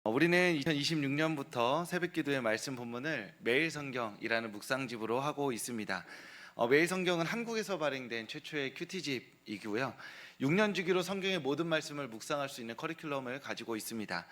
우리는 2026년부터 새벽기도의 말씀 본문을 매일 성경이라는 묵상집으로 하고 있습니다. 매일 성경은 한국에서 발행된 최초의 큐티집이고요. 6년 주기로 성경의 모든 말씀을 묵상할 수 있는 커리큘럼을 가지고 있습니다.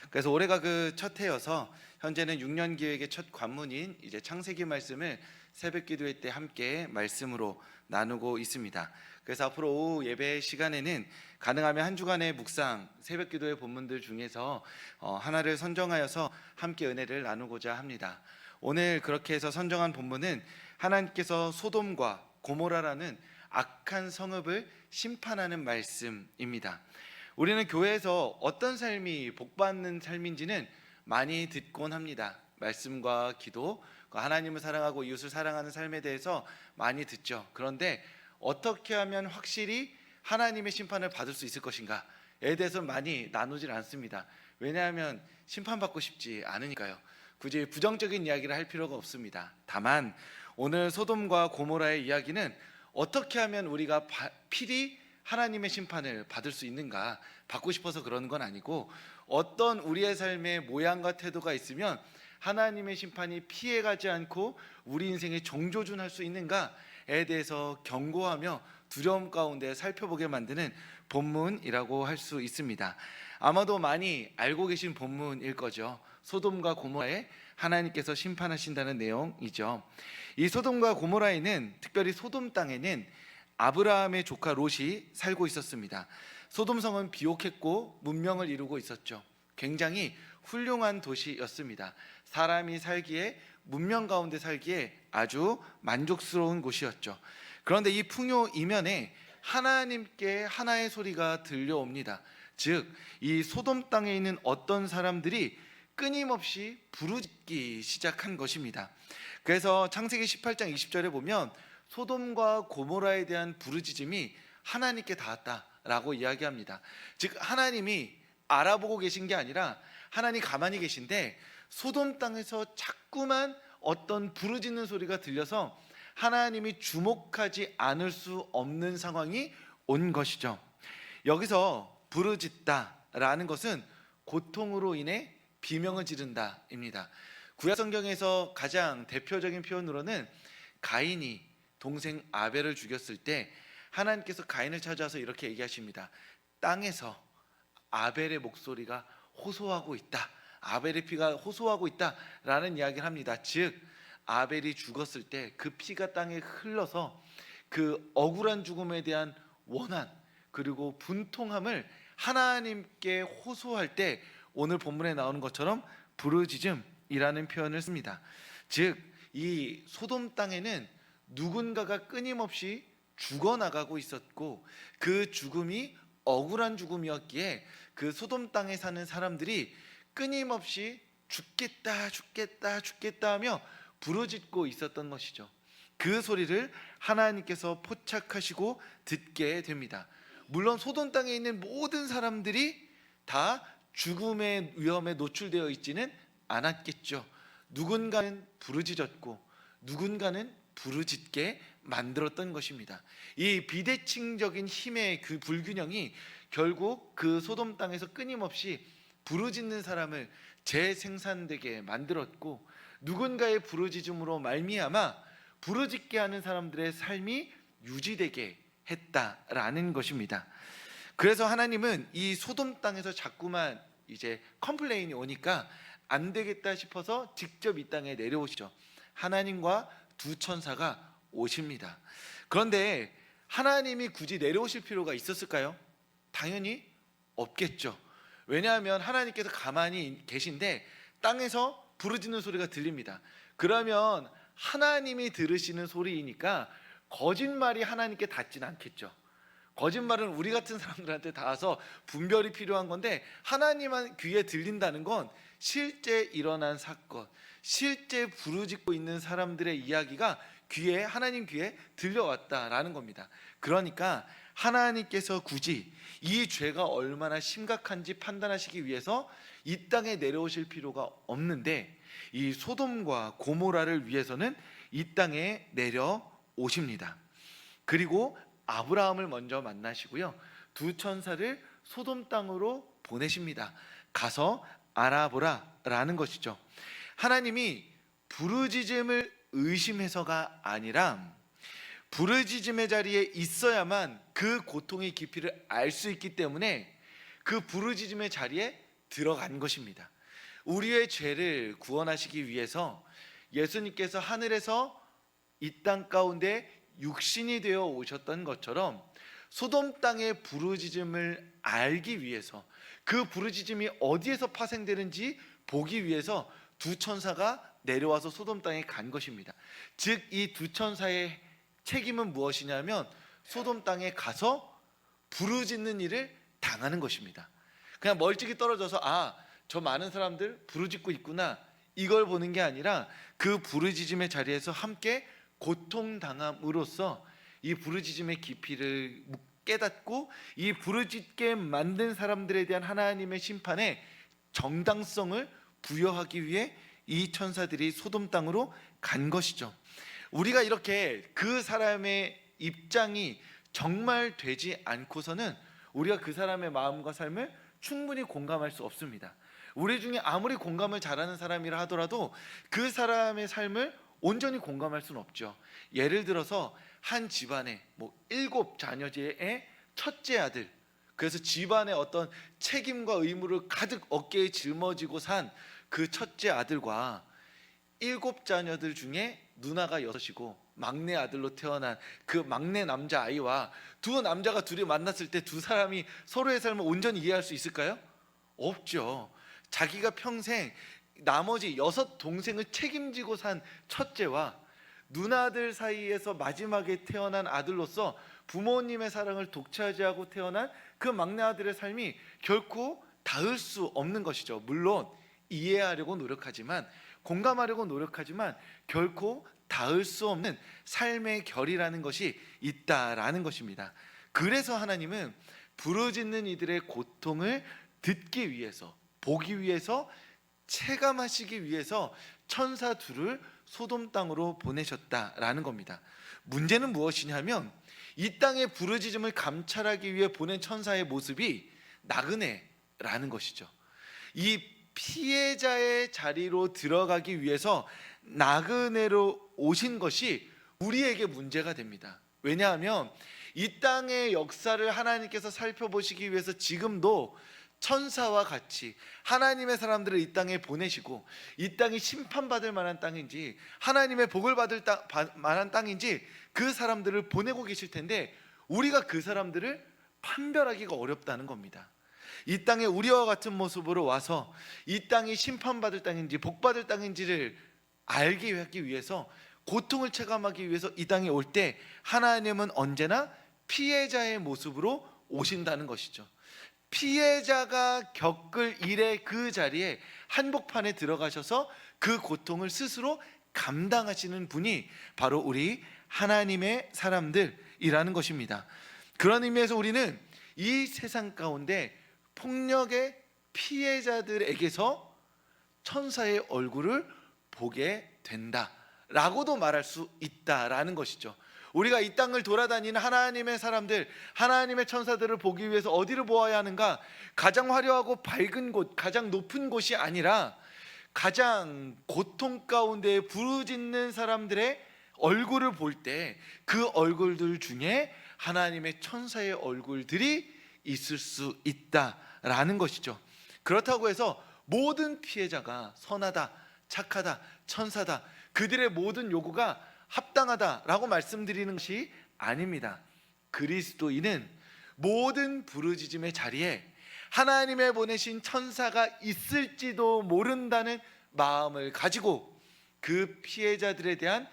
그래서 올해가 그 첫 해여서 현재는 6년 기획의 첫 관문인 이제 창세기 말씀을 새벽기도회 때 함께 말씀으로 나누고 있습니다. 그래서 앞으로 오후 예배 시간에는 가능하면 한 주간의 묵상 새벽기도의 본문들 중에서 하나를 선정하여서 함께 은혜를 나누고자 합니다. 오늘 그렇게 해서 선정한 본문은 하나님께서 소돔과 고모라라는 악한 성읍을 심판하는 말씀입니다. 우리는 교회에서 어떤 삶이 복받는 삶인지는 많이 듣곤 합니다. 말씀과 기도, 하나님을 사랑하고 이웃을 사랑하는 삶에 대해서 많이 듣죠. 그런데 어떻게 하면 확실히 하나님의 심판을 받을 수 있을 것인가에 대해서 많이 나누질 않습니다. 왜냐하면 심판받고 싶지 않으니까요. 굳이 부정적인 이야기를 할 필요가 없습니다. 다만 오늘 소돔과 고모라의 이야기는 어떻게 하면 우리가 필히 하나님의 심판을 받을 수 있는가, 받고 싶어서 그러는 건 아니고 어떤 우리의 삶의 모양과 태도가 있으면 하나님의 심판이 피해가지 않고 우리 인생에 정조준할 수 있는가에 대해서 경고하며 두려움 가운데 살펴보게 만드는 본문이라고 할 수 있습니다. 아마도 많이 알고 계신 본문일 거죠. 소돔과 고모라에 하나님께서 심판하신다는 내용이죠. 이 소돔과 고모라에는, 특별히 소돔 땅에는 아브라함의 조카 롯이 살고 있었습니다. 소돔성은 비옥했고 문명을 이루고 있었죠. 굉장히 훌륭한 도시였습니다. 사람이 살기에, 문명 가운데 살기에 아주 만족스러운 곳이었죠. 그런데 이 풍요 이면에 하나님께 하나의 소리가 들려옵니다. 즉, 이 소돔 땅에 있는 어떤 사람들이 끊임없이 부르짖기 시작한 것입니다. 그래서 창세기 18장 20절에 보면 소돔과 고모라에 대한 부르짖음이 하나님께 닿았다라고 이야기합니다. 즉, 하나님이 알아보고 계신 게 아니라 하나님 가만히 계신데 소돔 땅에서 자꾸만 어떤 부르짖는 소리가 들려서 하나님이 주목하지 않을 수 없는 상황이 온 것이죠. 여기서 부르짖다라는 것은 고통으로 인해 비명을 지른다입니다. 구약 성경에서 가장 대표적인 표현으로는 가인이 동생 아벨을 죽였을 때 하나님께서 가인을 찾아서 이렇게 얘기하십니다. 땅에서 아벨의 목소리가 호소하고 있다, 아벨의 피가 호소하고 있다라는 이야기를 합니다. 즉, 아벨이 죽었을 때 그 피가 땅에 흘러서 그 억울한 죽음에 대한 원한 그리고 분통함을 하나님께 호소할 때 오늘 본문에 나오는 것처럼 부르짖음이라는 표현을 씁니다. 즉, 이 소돔 땅에는 누군가가 끊임없이 죽어나가고 있었고 그 죽음이 억울한 죽음이었기에 그 소돔 땅에 사는 사람들이 끊임없이 죽겠다 죽겠다 죽겠다 하며 부르짖고 있었던 것이죠. 그 소리를 하나님께서 포착하시고 듣게 됩니다. 물론 소돔 땅에 있는 모든 사람들이 다 죽음의 위험에 노출되어 있지는 않았겠죠. 누군가는 부르짖었고 누군가는 부르짖게 만들었던 것입니다. 이 비대칭적인 힘의 그 불균형이 결국 그 소돔 땅에서 끊임없이 부르짖는 사람을 재생산되게 만들었고 누군가의 부르짖음으로 말미암아 부르짖게 하는 사람들의 삶이 유지되게 했다라는 것입니다. 그래서 하나님은 이 소돔 땅에서 자꾸만 이제 컴플레인이 오니까 안 되겠다 싶어서 직접 이 땅에 내려오시죠. 하나님과 두 천사가 오십니다. 그런데 하나님이 굳이 내려오실 필요가 있었을까요? 당연히 없겠죠. 왜냐하면 하나님께서 가만히 계신데 땅에서 부르짖는 소리가 들립니다. 그러면 하나님이 들으시는 소리이니까 거짓말이 하나님께 닿진 않겠죠. 거짓말은 우리 같은 사람들한테 닿아서 분별이 필요한 건데 하나님 귀에 들린다는 건 실제 일어난 사건, 실제 부르짖고 있는 사람들의 이야기가 하나님 귀에 들려왔다라는 겁니다. 그러니까 하나님께서 굳이 이 죄가 얼마나 심각한지 판단하시기 위해서 이 땅에 내려오실 필요가 없는데 이 소돔과 고모라를 위해서는 이 땅에 내려오십니다. 그리고 아브라함을 먼저 만나시고요, 두 천사를 소돔 땅으로 보내십니다. 가서 알아보라라는 것이죠. 하나님이 부르짖음을 의심해서가 아니라 부르짖음의 자리에 있어야만 그 고통의 깊이를 알 수 있기 때문에 그 부르짖음의 자리에 들어간 것입니다. 우리의 죄를 구원하시기 위해서 예수님께서 하늘에서 이 땅 가운데 육신이 되어 오셨던 것처럼 소돔 땅의 부르짖음을 알기 위해서, 그 부르짖음이 어디에서 파생되는지 보기 위해서 두 천사가 내려와서 소돔 땅에 간 것입니다. 즉 이 두 천사의 책임은 무엇이냐면 소돔 땅에 가서 부르짖는 일을 당하는 것입니다. 그냥 멀찍이 떨어져서 저 많은 사람들 부르짖고 있구나, 이걸 보는 게 아니라 그 부르짖음의 자리에서 함께 고통당함으로써 이 부르짖음의 깊이를 깨닫고 이 부르짖게 만든 사람들에 대한 하나님의 심판에 정당성을 부여하기 위해 이 천사들이 소돔 땅으로 간 것이죠. 우리가 이렇게 그 사람의 입장이 정말 되지 않고서는 우리가 그 사람의 마음과 삶을 충분히 공감할 수 없습니다. 우리 중에 아무리 공감을 잘하는 사람이라 하더라도 그 사람의 삶을 온전히 공감할 수는 없죠. 예를 들어서 한 집안에 7 자녀제의 첫째 아들, 그래서 집안의 어떤 책임과 의무를 가득 어깨에 짊어지고 산 그 첫째 아들과 7 자녀들 중에 누나가 6이고 막내 아들로 태어난 그 막내 남자 아이와 두 남자가 둘이 만났을 때 두 사람이 서로의 삶을 온전히 이해할 수 있을까요? 없죠. 자기가 평생 나머지 6 동생을 책임지고 산 첫째와 누나들 사이에서 마지막에 태어난 아들로서 부모님의 사랑을 독차지하고 태어난 그 막내 아들의 삶이 결코 닿을 수 없는 것이죠. 물론 이해하려고 노력하지만, 공감하려고 노력하지만 결코 닿을 수 없는 삶의 결이라는 것이 있다라는 것입니다. 그래서 하나님은 부르짖는 이들의 고통을 듣기 위해서, 보기 위해서, 체감하시기 위해서 천사 둘을 소돔 땅으로 보내셨다라는 겁니다. 문제는 무엇이냐면 이 땅의 부르짖음을 감찰하기 위해 보낸 천사의 모습이 나그네라는 것이죠. 이 피해자의 자리로 들어가기 위해서 나그네로 오신 것이 우리에게 문제가 됩니다. 왜냐하면 이 땅의 역사를 하나님께서 살펴보시기 위해서 지금도 천사와 같이 하나님의 사람들을 이 땅에 보내시고, 이 땅이 심판받을 만한 땅인지 하나님의 복을 받을 만한 땅인지 그 사람들을 보내고 계실 텐데 우리가 그 사람들을 판별하기가 어렵다는 겁니다. 이 땅에 우리와 같은 모습으로 와서 이 땅이 심판받을 땅인지 복받을 땅인지를 알게 하기 위해서, 고통을 체감하기 위해서 이 땅에 올 때 하나님은 언제나 피해자의 모습으로 오신다는 것이죠. 피해자가 겪을 일의 그 자리에 한복판에 들어가셔서 그 고통을 스스로 감당하시는 분이 바로 우리 하나님의 사람들이라는 것입니다. 그런 의미에서 우리는 이 세상 가운데 폭력의 피해자들에게서 천사의 얼굴을 보게 된다라고도 말할 수 있다라는 것이죠. 우리가 이 땅을 돌아다니는 하나님의 사람들, 하나님의 천사들을 보기 위해서 어디를 보아야 하는가? 가장 화려하고 밝은 곳, 가장 높은 곳이 아니라 가장 고통 가운데 부르짖는 사람들의 얼굴을 볼 때 그 얼굴들 중에 하나님의 천사의 얼굴들이 있을 수 있다라는 것이죠. 그렇다고 해서 모든 피해자가 선하다, 착하다, 천사다, 그들의 모든 요구가 합당하다라고 말씀드리는 것이 아닙니다. 그리스도인은 모든 부르짖음의 자리에 하나님의 보내신 천사가 있을지도 모른다는 마음을 가지고 그 피해자들에 대한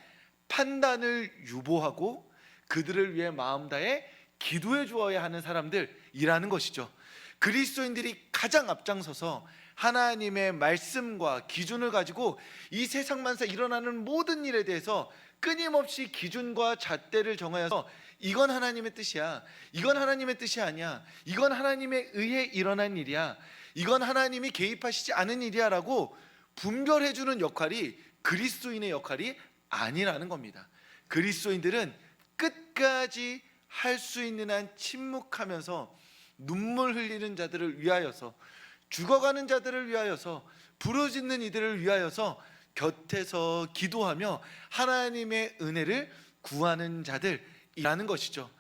판단을 유보하고 그들을 위해 마음 다해 기도해 주어야 하는 사람들이라는 것이죠. 그리스도인들이 가장 앞장서서 하나님의 말씀과 기준을 가지고 이 세상 만사 일어나는 모든 일에 대해서 끊임없이 기준과 잣대를 정하여서 이건 하나님의 뜻이야, 이건 하나님의 뜻이 아니야, 이건 하나님에 의해 일어난 일이야, 이건 하나님이 개입하시지 않은 일이야 라고 분별해 주는 역할이 그리스도인의 역할이 아니라는 겁니다. 그리스도인들은 끝까지 할 수 있는 한 침묵하면서 눈물 흘리는 자들을 위하여서, 죽어가는 자들을 위하여서, 부르짖는 이들을 위하여서 곁에서 기도하며 하나님의 은혜를 구하는 자들이라는 것이죠.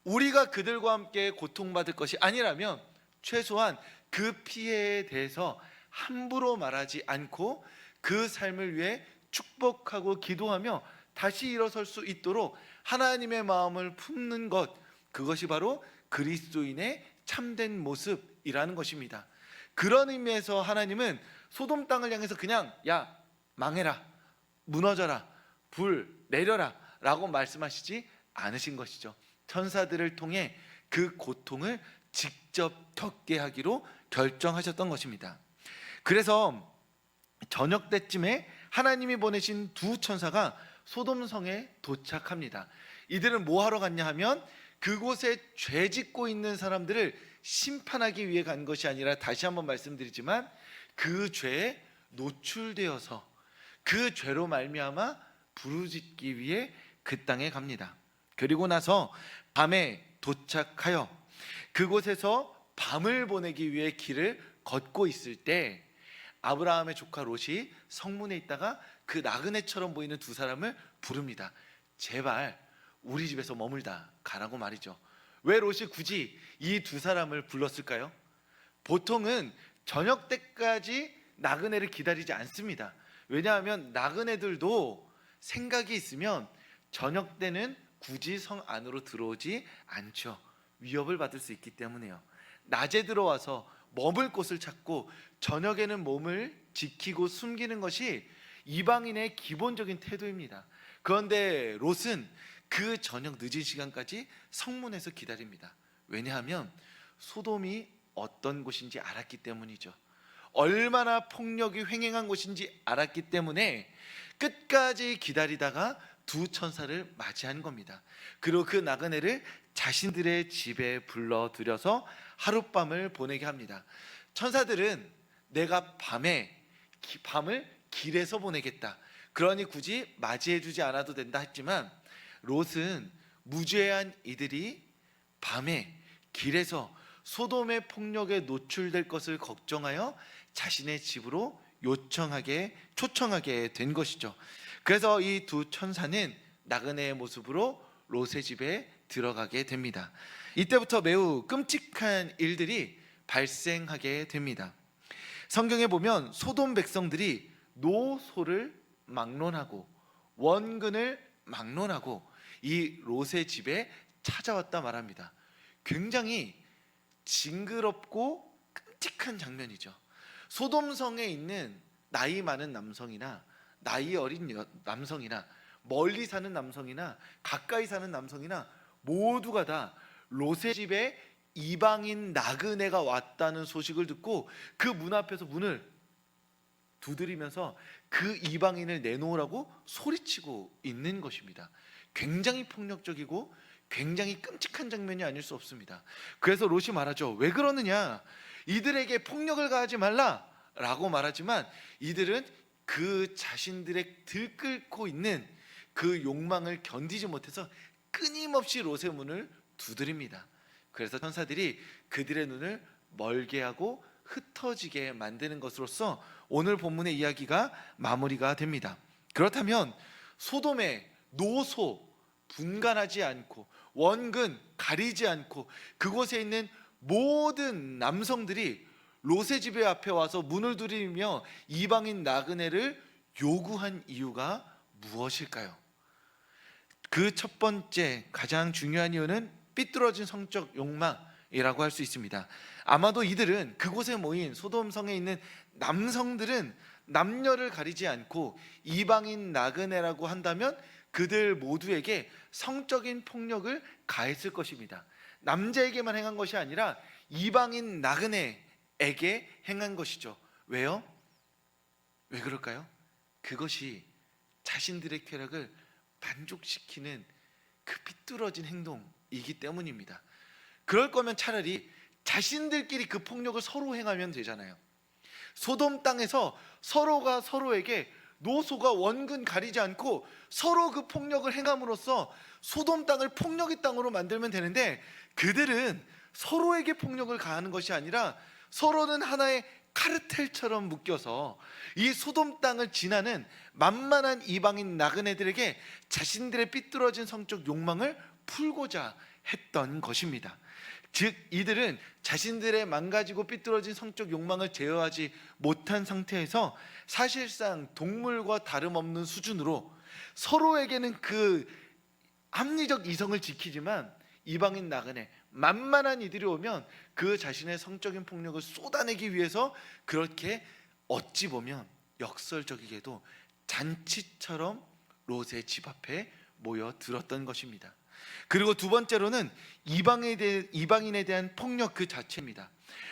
우리가 그들과 함께 고통받을 것이 아니라면 최소한 그 피해에 대해서 함부로 말하지 않고 그 삶을 위해 축복하고 기도하며 다시 일어설 수 있도록 하나님의 마음을 품는 것, 그것이 바로 그리스도인의 참된 모습이라는 것입니다. 그런 의미에서 하나님은 소돔 땅을 향해서 그냥 야 망해라, 무너져라, 불 내려라 라고 말씀하시지 않으신 것이죠. 천사들을 통해 그 고통을 직접 겪게 하기로 결정하셨던 것입니다. 그래서 저녁 때쯤에 하나님이 보내신 두 천사가 소돔성에 도착합니다. 이들은 뭐 하러 갔냐 하면 그곳에 죄 짓고 있는 사람들을 심판하기 위해 간 것이 아니라, 다시 한번 말씀드리지만 그 죄에 노출되어서 그 죄로 말미암아 부르짖기 위해 그 땅에 갑니다. 그리고 나서 밤에 도착하여 그곳에서 밤을 보내기 위해 길을 걷고 있을 때 아브라함의 조카 롯이 성문에 있다가 그 나그네처럼 보이는 두 사람을 부릅니다. 제발 우리 집에서 머물다 가라고 말이죠. 왜 롯이 굳이 이 두 사람을 불렀을까요? 보통은 저녁 때까지 나그네를 기다리지 않습니다. 왜냐하면 나그네들도 생각이 있으면 저녁 때는 굳이 성 안으로 들어오지 않죠. 위협을 받을 수 있기 때문에요. 낮에 들어와서 머물 곳을 찾고 저녁에는 몸을 지키고 숨기는 것이 이방인의 기본적인 태도입니다. 그런데 롯은 그 저녁 늦은 시간까지 성문에서 기다립니다. 왜냐하면 소돔이 어떤 곳인지 알았기 때문이죠. 얼마나 폭력이 횡행한 곳인지 알았기 때문에 끝까지 기다리다가 두 천사를 맞이한 겁니다. 그리고 그 나그네를 자신들의 집에 불러들여서 하룻밤을 보내게 합니다. 천사들은 내가 밤을 길에서 보내겠다, 그러니 굳이 맞이해주지 않아도 된다 했지만 롯은 무죄한 이들이 밤에 길에서 소돔의 폭력에 노출될 것을 걱정하여 자신의 집으로 초청하게 된 것이죠. 그래서 이 두 천사는 나그네의 모습으로 롯의 집에 들어가게 됩니다. 이때부터 매우 끔찍한 일들이 발생하게 됩니다. 성경에 보면 소돔 백성들이 노소를 막론하고 원근을 막론하고 이 롯의 집에 찾아왔다 말합니다. 굉장히 징그럽고 끔찍한 장면이죠. 소돔성에 있는 나이 많은 남성이나 나이 어린 남성이나 멀리 사는 남성이나 가까이 사는 남성이나 모두가 다 롯의 집에 이방인 나그네가 왔다는 소식을 듣고 그 문 앞에서 문을 두드리면서 그 이방인을 내놓으라고 소리치고 있는 것입니다. 굉장히 폭력적이고 굉장히 끔찍한 장면이 아닐 수 없습니다. 그래서 롯이 말하죠. 왜 그러느냐? 이들에게 폭력을 가하지 말라라고 말하지만 이들은 그 자신들의 들끓고 있는 그 욕망을 견디지 못해서 끊임없이 롯의 문을 두드립니다. 그래서 천사들이 그들의 눈을 멀게 하고 흩어지게 만드는 것으로서 오늘 본문의 이야기가 마무리가 됩니다. 그렇다면 소돔의 노소 분간하지 않고 원근 가리지 않고 그곳에 있는 모든 남성들이 롯의 집에 앞에 와서 문을 두드리며 이방인 나그네를 요구한 이유가 무엇일까요? 그 첫 번째 가장 중요한 이유는 삐뚤어진 성적 욕망이라고 할 수 있습니다. 아마도 이들은 그곳에 모인 소돔성에 있는 남성들은 남녀를 가리지 않고 이방인 나그네라고 한다면 그들 모두에게 성적인 폭력을 가했을 것입니다. 남자에게만 행한 것이 아니라 이방인 나그네에게 행한 것이죠. 왜요? 왜 그럴까요? 그것이 자신들의 쾌락을 만족시키는 그 삐뚤어진 행동이기 때문입니다. 그럴 거면 차라리 자신들끼리 그 폭력을 서로 행하면 되잖아요. 소돔 땅에서 서로가 서로에게 노소가 원근 가리지 않고 서로 그 폭력을 행함으로써 소돔 땅을 폭력의 땅으로 만들면 되는데 그들은 서로에게 폭력을 가하는 것이 아니라 서로는 하나의 카르텔처럼 묶여서 이 소돔 땅을 지나는 만만한 이방인 나그네들에게 자신들의 삐뚤어진 성적 욕망을 풀고자 했던 것입니다. 즉 이들은 자신들의 망가지고 삐뚤어진 성적 욕망을 제어하지 못한 상태에서 사실상 동물과 다름없는 수준으로 서로에게는 그 합리적 이성을 지키지만 이방인 나그네 만만한 이들이 오면 그 자신의 성적인 폭력을 쏟아내기 위해서 그렇게 어찌 보면 역설적이게도 잔치처럼 롯의 집 앞에 모여들었던 것입니다. 그리고 두 번째로는 이방인에 대한 폭력 그 자체입니다.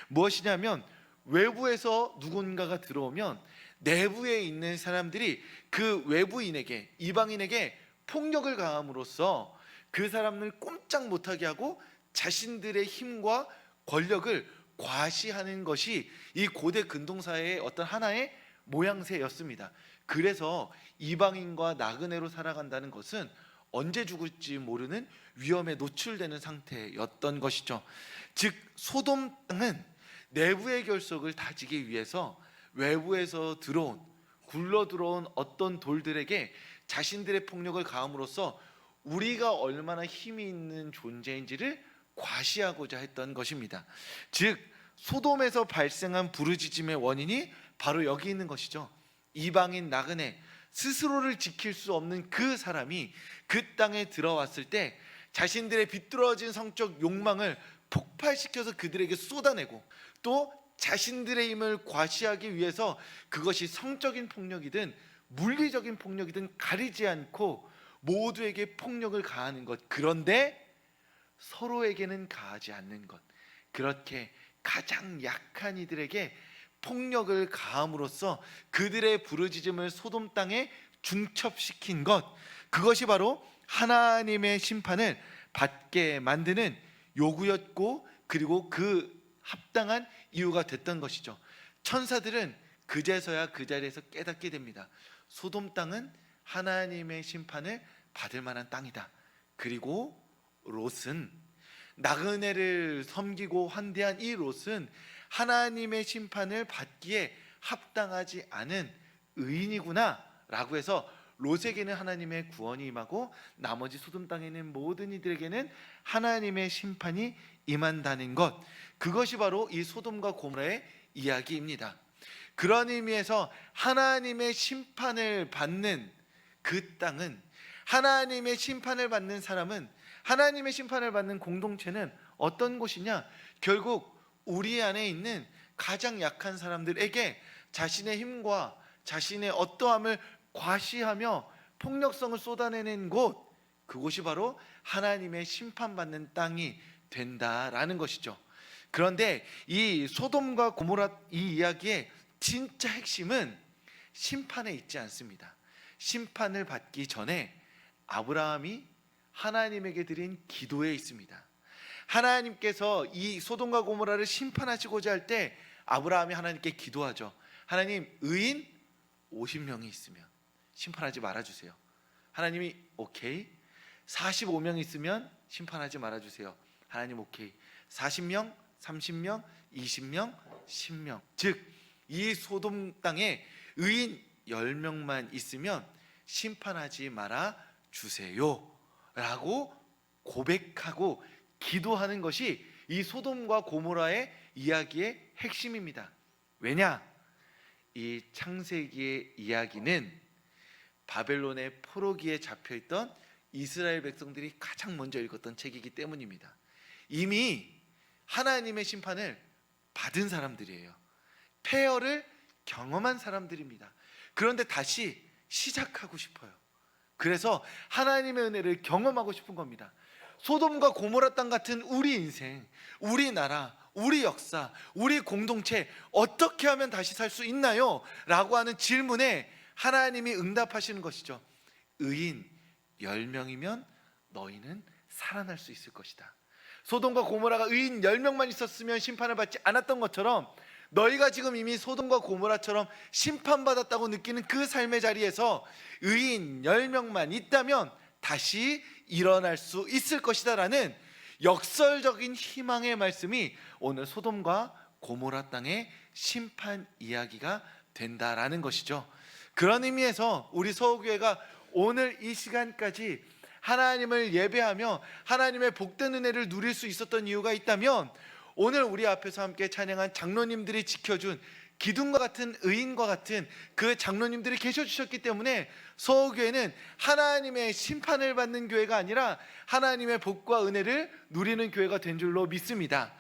무엇이냐면 외부에서 누군가가 들어오면 내부에 있는 사람들이 그 외부인에게, 이방인에게 폭력을 가함으로써 그 사람을 꼼짝 못하게 하고 자신들의 힘과 권력을 과시하는 것이 이 고대 근동사회의 어떤 하나의 모양새였습니다. 그래서 이방인과 나그네로 살아간다는 것은 언제 죽을지 모르는 위험에 노출되는 상태였던 것이죠. 즉 소돔 땅은 내부의 결속을 다지기 위해서 외부에서 굴러 들어온 어떤 돌들에게 자신들의 폭력을 가함으로써 우리가 얼마나 힘이 있는 존재인지를 과시하고자 했던 것입니다. 즉 소돔에서 발생한 부르짖음의 원인이 바로 여기 있는 것이죠. 이방인 나그네, 스스로를 지킬 수 없는 그 사람이 그 땅에 들어왔을 때 자신들의 비뚤어진 성적 욕망을 폭발시켜서 그들에게 쏟아내고 또 자신들의 힘을 과시하기 위해서 그것이 성적인 폭력이든 물리적인 폭력이든 가리지 않고 모두에게 폭력을 가하는 것, 그런데 서로에게는 가하지 않는 것, 그렇게 가장 약한 이들에게 폭력을 가함으로써 그들의 부르짖음을 소돔 땅에 중첩시킨 것, 그것이 바로 하나님의 심판을 받게 만드는 요구였고 그리고 그 합당한 이유가 됐던 것이죠. 천사들은 그제서야 그 자리에서 깨닫게 됩니다. 소돔 땅은 하나님의 심판을 받을 만한 땅이다. 그리고 롯은, 나그네를 섬기고 환대한 이 롯은 하나님의 심판을 받기에 합당하지 않은 의인이구나 라고 해서 롯에게는 하나님의 구원이 임하고 나머지 소돔 땅에 있는 모든 이들에게는 하나님의 심판이 임한다는 것, 그것이 바로 이 소돔과 고모라의 이야기입니다. 그런 의미에서 하나님의 심판을 받는 그 땅은, 하나님의 심판을 받는 사람은, 하나님의 심판을 받는 공동체는 어떤 곳이냐? 결국 우리 안에 있는 가장 약한 사람들에게 자신의 힘과 자신의 어떠함을 과시하며 폭력성을 쏟아내는 곳, 그곳이 바로 하나님의 심판받는 땅이 된다라는 것이죠. 그런데 이 소돔과 고모라 이 이야기의 진짜 핵심은 심판에 있지 않습니다. 심판을 받기 전에 아브라함이 하나님에게 드린 기도에 있습니다. 하나님께서 이 소돔과 고모라를 심판하시고자 할 때 아브라함이 하나님께 기도하죠. 하나님, 의인 50명이 있으면 심판하지 말아주세요. 하나님이 오케이. 45명 있으면 심판하지 말아주세요. 하나님 오케이. 40명, 30명, 20명, 10명. 즉 이 소돔 땅에 의인 10명만 있으면 심판하지 말아주세요 라고 고백하고 기도하는 것이 이 소돔과 고모라의 이야기의 핵심입니다. 왜냐? 이 창세기의 이야기는 바벨론의 포로기에 잡혀있던 이스라엘 백성들이 가장 먼저 읽었던 책이기 때문입니다. 이미 하나님의 심판을 받은 사람들이에요. 폐허를 경험한 사람들입니다. 그런데 다시 시작하고 싶어요. 그래서 하나님의 은혜를 경험하고 싶은 겁니다. 소돔과 고모라 땅 같은 우리 인생, 우리 나라, 우리 역사, 우리 공동체 어떻게 하면 다시 살 수 있나요? 라고 하는 질문에 하나님이 응답하시는 것이죠. 의인 10명이면 너희는 살아날 수 있을 것이다. 소돔과 고모라가 의인 10명만 있었으면 심판을 받지 않았던 것처럼 너희가 지금 이미 소돔과 고모라처럼 심판받았다고 느끼는 그 삶의 자리에서 의인 10명만 있다면 다시 일어날 수 있을 것이다 라는 역설적인 희망의 말씀이 오늘 소돔과 고모라 땅의 심판 이야기가 된다라는 것이죠. 그런 의미에서 우리 서울교회가 오늘 이 시간까지 하나님을 예배하며 하나님의 복된 은혜를 누릴 수 있었던 이유가 있다면, 오늘 우리 앞에서 함께 찬양한 장로님들이 지켜준 기둥과 같은 의인과 같은 그 장로님들이 계셔주셨기 때문에 서울교회는 하나님의 심판을 받는 교회가 아니라 하나님의 복과 은혜를 누리는 교회가 된 줄로 믿습니다.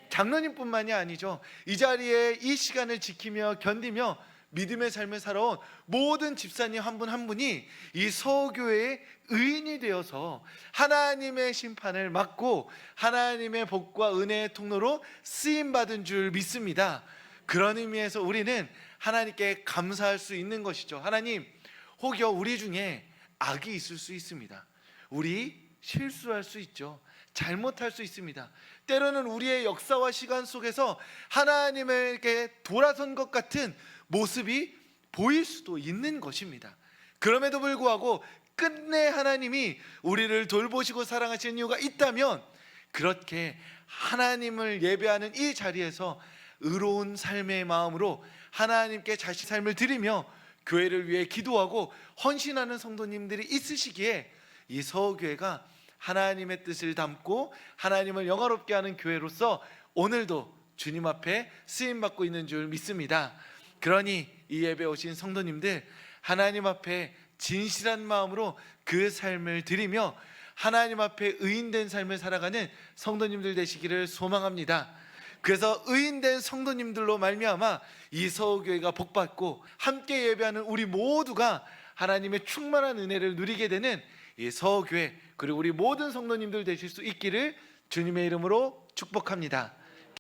장로님뿐만이 아니죠. 이 자리에 이 시간을 지키며 견디며 믿음의 삶을 살아온 모든 집사님 한 분 한 분이 이 서교회의 의인이 되어서 하나님의 심판을 맡고 하나님의 복과 은혜의 통로로 쓰임받은 줄 믿습니다. 그런 의미에서 우리는 하나님께 감사할 수 있는 것이죠. 하나님, 혹여 우리 중에 악이 있을 수 있습니다. 우리 실수할 수 있죠. 잘못할 수 있습니다. 때로는 우리의 역사와 시간 속에서 하나님에게 돌아선 것 같은 모습이 보일 수도 있는 것입니다. 그럼에도 불구하고 끝내 하나님이 우리를 돌보시고 사랑하시는 이유가 있다면, 그렇게 하나님을 예배하는 이 자리에서 의로운 삶의 마음으로 하나님께 자신의 삶을 드리며 교회를 위해 기도하고 헌신하는 성도님들이 있으시기에 이 서울교회가 하나님의 뜻을 담고 하나님을 영화롭게 하는 교회로서 오늘도 주님 앞에 쓰임받고 있는 줄 믿습니다. 그러니 이 예배에 오신 성도님들, 하나님 앞에 진실한 마음으로 그 삶을 드리며 하나님 앞에 의인된 삶을 살아가는 성도님들 되시기를 소망합니다. 그래서 의인된 성도님들로 말미암아 이 서울교회가 복받고 함께 예배하는 우리 모두가 하나님의 충만한 은혜를 누리게 되는 이 서울교회, 그리고 우리 모든 성도님들 되실 수 있기를 주님의 이름으로 축복합니다.